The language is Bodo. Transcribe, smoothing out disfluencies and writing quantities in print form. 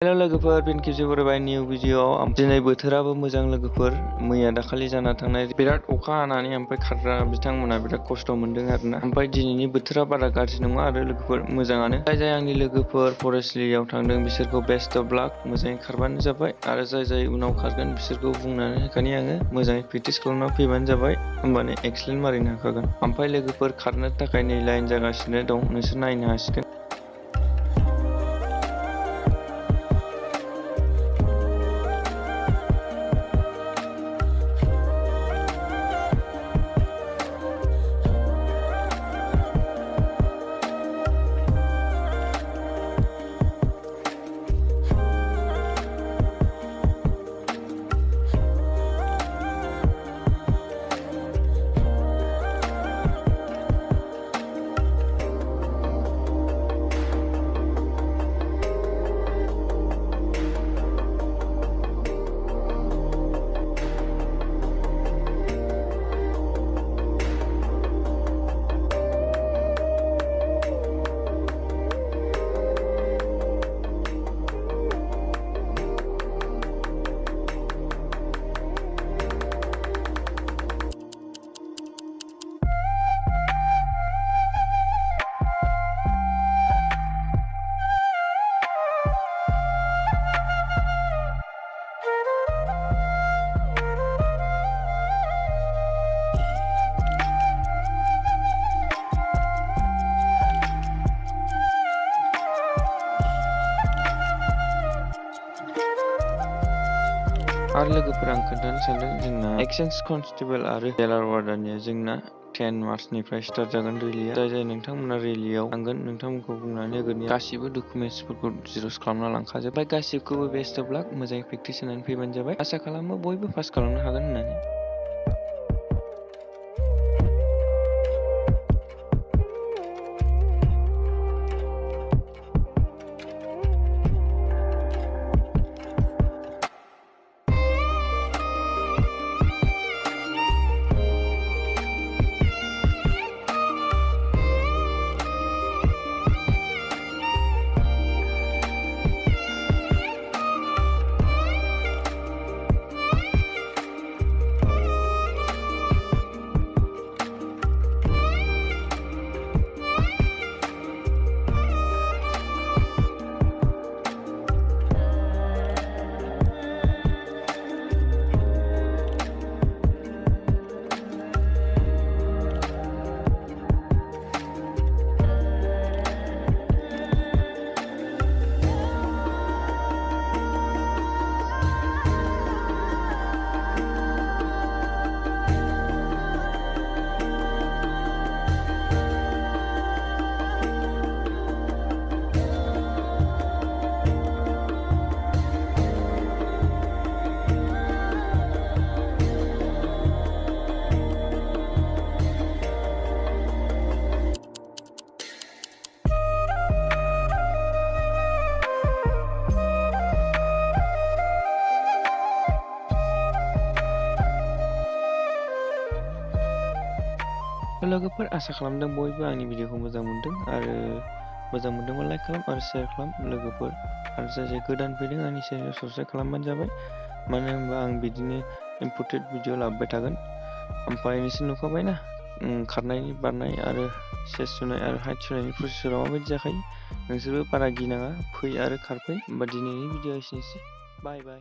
हेलो लोगोफोर, फिन खेबसे फरायबाय निउ भिडिअ'आव। दिनै बोथोराबो मोजां लोगोफोर। मैया दाखालि जाना थांनाय बिराद अखा हानानै ओमफ्राय खारग्रा बिथांमोना बिराद खस्थ' मोन्दों आरोना। ओमफ्राय दिनैनि बोथोरा बारा गाज्रि नङा आरो लोगोफोर, मोजाङानो। जाय आंनि लोगोफोर फरेस्टलियाव थांदों बिसोरखौ बेस्ट अफ लाक, मोजाङै खारबानो जाबाय। आरो जाय उनाव खारगोन बिसोरखौ बुंनानै होखानि आङो, मोजाङै प्रेक्टिस खालामना फैबानो जाबाय, होमबानो एक्सेलेन्ट मारिनो हाखागोन। ओमफ्राय लोगोफोर खारनो थाखाय नै लाइन जागासिनो दं, नोंसोर नायनो हासिगोन। आरो लोगोफोर, आं खोन्थानो सानदों, जोंना एक्सचेन्ज कनस्टेबल आरो जेलार वार्डानिया जोंना 10 मार्चनिफ्राय स्टार्ट जागोन रेलिया। जाय नोंथांमोना रेलियाव थांगोन, नोंथांमोनखौ बुंनानै होगोन गासिबो डकुमेन्टसफोरखौ जिर'क्स खालामना लांखाजोब्बाय। गासिबखौबो बेस्ट अफ लाक, मोजाङै प्रेक्टिस होनानै फैबानो जाबाय। आसा खालामो बयबो पास खालामनो हागोन होननानै। लोगोफोर, आसा खालामदों बयबो आंनि भिडिअखौ मोजां मोनदों, आरो मोजां मोनदोंबा लाइक खालाम आरो शेयार खालाम लोगोफोर। आरो जाय गोदान फैदों आंनि चेनेलखौ साबस्क्राइब खालामबानो जाबाय, मानो होनबा आं बिदिनो इम्पर्टेन्ट भिडिअ लाबोबाय थागोन। ओमफ्राय नोंसोर नुखाबायना खारनायनि, बारनाय आरो चेस्ट सुनाय आरो हाइट सुनायनि प्रसेसरा माबायदि जाखायो। नोंसोरबो बारा गिनाङा, फै आरो खारफै। होमबा दिनैनि भिडिअ एसेनोसै, बाय बाय।